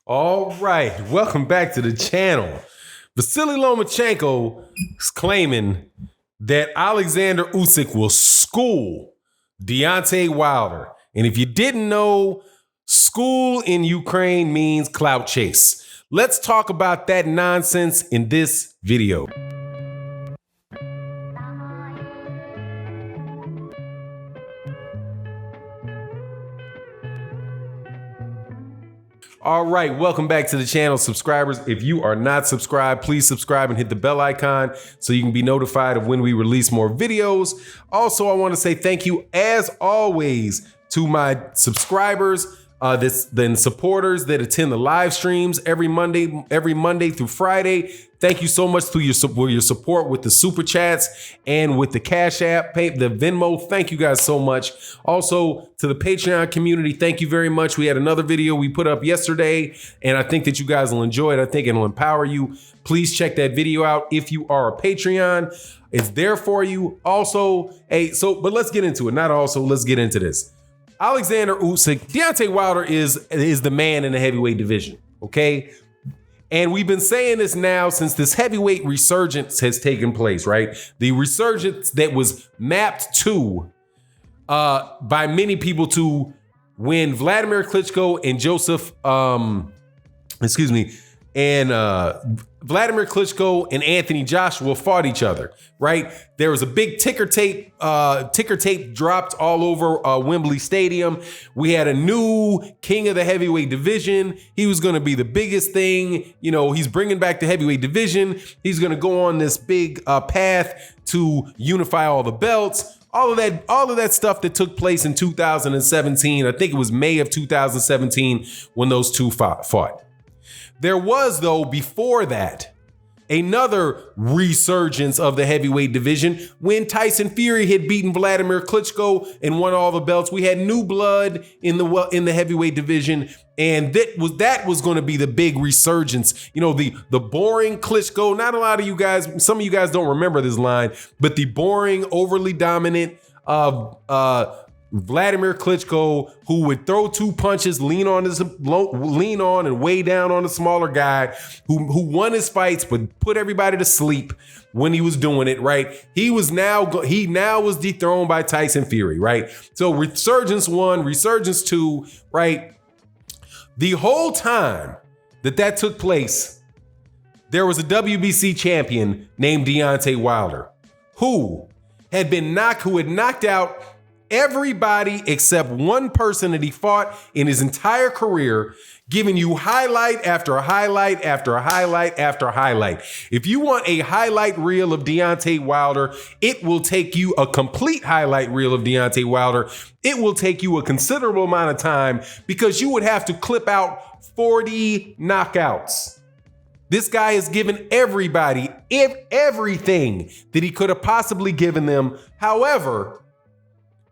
All right, welcome back to the channel. Vasily Lomachenko is claiming that Oleksandr Usyk will school Deontay Wilder. And if you didn't know, school in Ukraine means clout chase. Let's talk about that nonsense in this video. All right, welcome back to the channel, subscribers. If you are not subscribed, please subscribe and hit the bell icon so you can be notified of when we release more videos. Also, I want to say thank you, as always, to my subscribers, then supporters that attend the live streams every Monday through Friday. Thank you so much for your support with the super chats and with the Cash App, the Venmo. Thank you guys so much. Also to the Patreon community, thank you very much. We had another video we put up yesterday, and I think that you guys will enjoy it. I think it'll empower you. Please check that video out if you are a Patreon. It's there for you. Also, but let's get into it. Let's get into this. Oleksandr Usyk, Deontay Wilder is the man in the heavyweight division, okay? And we've been saying this now since this heavyweight resurgence has taken place, right? The resurgence that was mapped to, by many people, to when Vladimir Klitschko and Vladimir Klitschko and Anthony Joshua fought each other, right? There was a big ticker tape dropped all over Wembley Stadium. We had a new king of the heavyweight division. He was going to be the biggest thing. You know, he's bringing back the heavyweight division. He's going to go on this big path to unify all the belts. All of that stuff that took place in 2017. I think it was May of 2017 when those two fought. There was, though, before that, another resurgence of the heavyweight division when Tyson Fury had beaten Vladimir Klitschko and won all the belts. We had new blood in the heavyweight division, and that was going to be the big resurgence. You know, the boring Klitschko. Not a lot of you guys, some of you guys don't remember this line, but the boring, overly dominant Vladimir Klitschko, who would throw two punches, lean on and weigh down on the smaller guy, who won his fights but put everybody to sleep when he was doing it, right? He now was dethroned by Tyson Fury, right? So resurgence 1, resurgence 2, right? The whole time that took place, there was a WBC champion named Deontay Wilder who had knocked out everybody except one person that he fought in his entire career, giving you highlight after highlight after highlight after highlight. If you want a highlight reel of Deontay Wilder, it will take you a complete highlight reel of Deontay Wilder. It will take you a considerable amount of time because you would have to clip out 40 knockouts. This guy has given everybody everything that he could have possibly given them. However,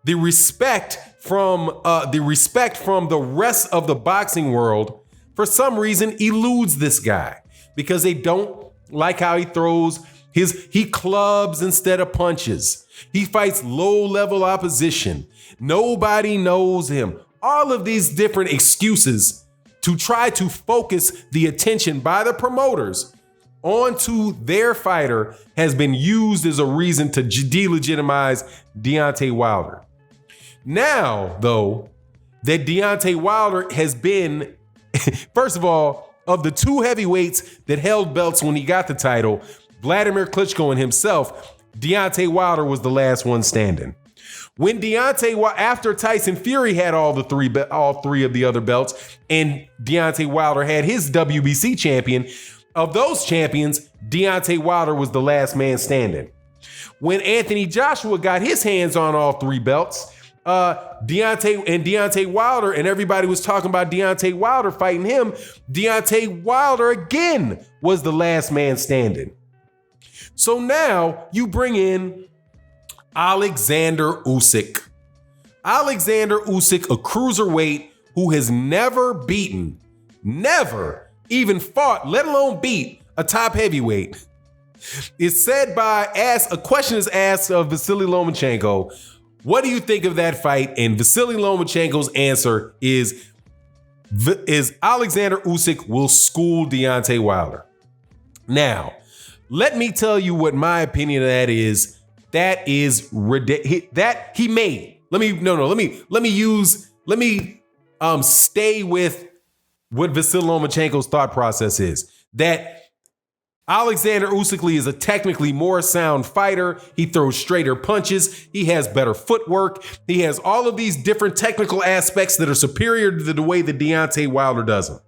the respect from the rest of the boxing world, for some reason, eludes this guy because they don't like how he throws. He clubs instead of punches. He fights low-level opposition. Nobody knows him. All of these different excuses to try to focus the attention by the promoters onto their fighter has been used as a reason to delegitimize Deontay Wilder. Now, though, that Deontay Wilder has been, first of all, of the two heavyweights that held belts when he got the title, Vladimir Klitschko and himself, Deontay Wilder was the last one standing. When after Tyson Fury had all three of the other belts, and Deontay Wilder had his WBC champion, of those champions, Deontay Wilder was the last man standing. When Anthony Joshua got his hands on all three belts, Deontay Wilder, and everybody was talking about Deontay Wilder fighting him, Deontay Wilder again was the last man standing. So now you bring in Oleksandr Usyk. Oleksandr Usyk, a cruiserweight who has never never even fought, let alone beat a top heavyweight. It's said a question is asked of Vasily Lomachenko, what do you think of that fight? And Vasily Lomachenko's answer is, Oleksandr Usyk will school Deontay Wilder. Now, let me tell you what my opinion of that is. That is ridiculous. That he made. Let me stay with what Vasyl Lomachenko's thought process is. That Oleksandr Usyk is a technically more sound fighter. He throws straighter punches. He has better footwork. He has all of these different technical aspects that are superior to the way that Deontay Wilder does them.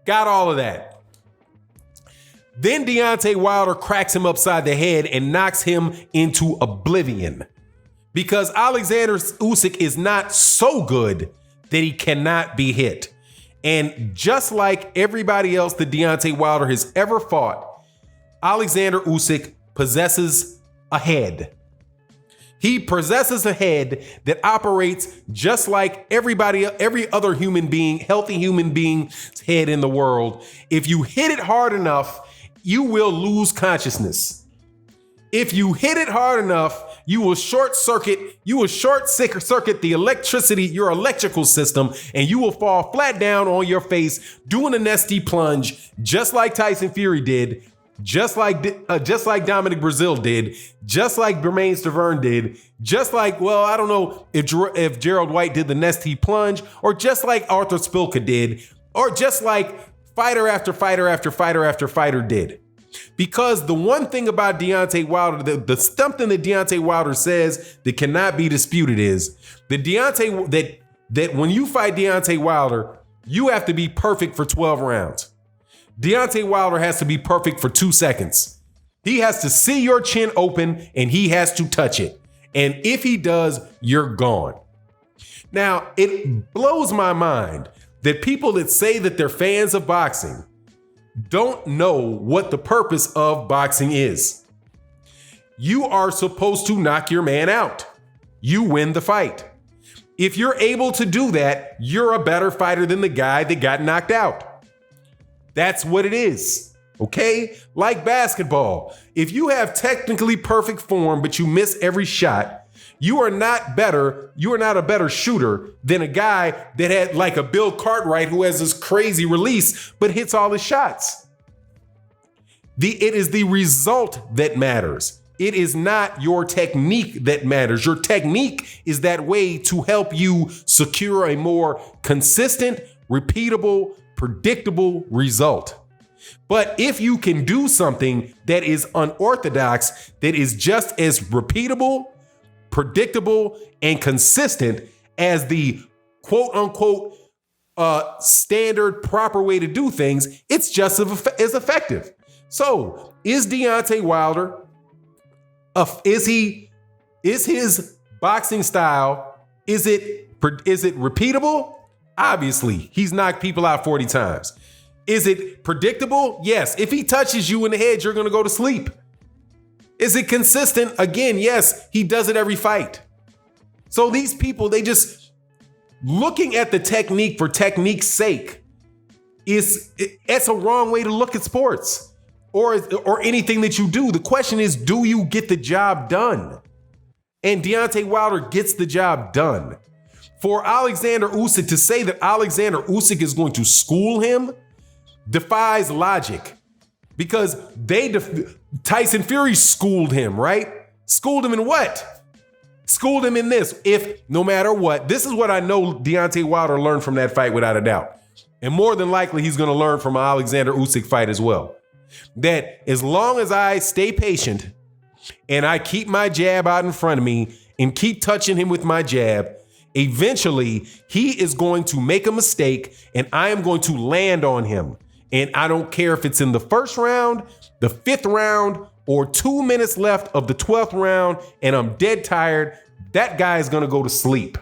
Got all of that. Then Deontay Wilder cracks him upside the head and knocks him into oblivion. Because Oleksandr Usyk is not so good that he cannot be hit. And just like everybody else that Deontay Wilder has ever fought, Oleksandr Usyk possesses a head. He possesses a head that operates just like every other human being, healthy human being's head in the world. If you hit it hard enough, you will lose consciousness. If you hit it hard enough, you will short circuit the electricity, your electrical system, and you will fall flat down on your face doing a nasty plunge, just like Tyson Fury did, just like Dominic Brazil did, just like Bermane Stiverne did, just like, well, I don't know if Gerald White did the nasty plunge, or just like Arthur Spilka did, or just like fighter after fighter after fighter after fighter did. Because the one thing about Deontay Wilder, the something that Deontay Wilder says that cannot be disputed is that when you fight Deontay Wilder, you have to be perfect for 12 rounds. Deontay Wilder has to be perfect for 2 seconds. He has to see your chin open and he has to touch it. And if he does, you're gone. Now, it blows my mind that people that say that they're fans of boxing don't know what the purpose of boxing is. You are supposed to knock your man out. You win the fight. If you're able to do that, you're a better fighter than the guy that got knocked out. That's what it is. Okay? Like basketball. If you have technically perfect form, but you miss every shot, you are not a better shooter than a guy that had like a Bill Cartwright who has this crazy release but hits all his shots. It is the result that matters. It is not your technique that matters. Your technique is that way to help you secure a more consistent, repeatable, predictable result. But if you can do something that is unorthodox, that is just as repeatable, predictable, and consistent as the quote unquote standard proper way to do things, it's just as effective. So is Deontay Wilder, is his boxing style, is it repeatable? Obviously, he's knocked people out 40 times. Is it predictable? Yes. If he touches you in the head, you're going to go to sleep. Is it consistent? Again, yes, he does it every fight. So these people, they just looking at the technique for technique's sake it's a wrong way to look at sports or anything that you do. The question is, do you get the job done? And Deontay Wilder gets the job done. For Oleksandr Usyk to say that Oleksandr Usyk is going to school him defies logic. Because Tyson Fury schooled him, right? Schooled him in what? Schooled him in this. If no matter what, this is what I know Deontay Wilder learned from that fight without a doubt. And more than likely, he's going to learn from an Oleksandr Usyk fight as well. That as long as I stay patient and I keep my jab out in front of me and keep touching him with my jab, eventually he is going to make a mistake and I am going to land on him. And I don't care if it's in the first round, the 5th round, or 2 minutes left of the 12th round, and I'm dead tired. That guy is going to go to sleep.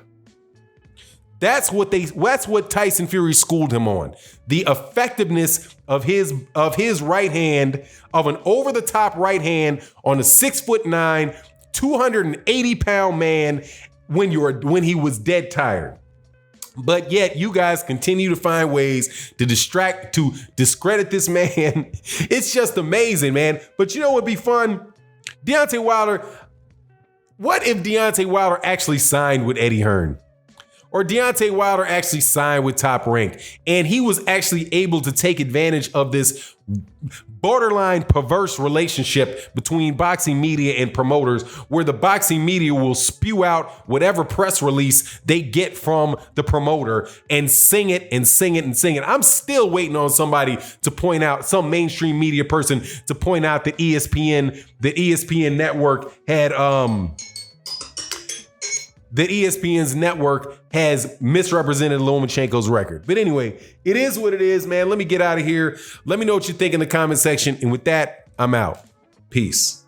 That's what Tyson Fury schooled him on. The effectiveness of his right hand, of an over-the-top right hand on a 6'9", 280-pound man when he was dead tired. But yet you guys continue to find ways to discredit this man. It's just amazing, man. But you know what would be fun? Deontay Wilder. What if Deontay Wilder actually signed with Eddie Hearn? or Deontay Wilder actually signed with Top Rank, and he was actually able to take advantage of this borderline perverse relationship between boxing media and promoters, where the boxing media will spew out whatever press release they get from the promoter and sing it and sing it and sing it. I'm still waiting on somebody to point out, some mainstream media person to point out that ESPN network had that ESPN's network has misrepresented Lomachenko's record. But anyway, it is what it is, man. Let me get out of here. Let me know what you think in the comment section. And with that, I'm out. Peace.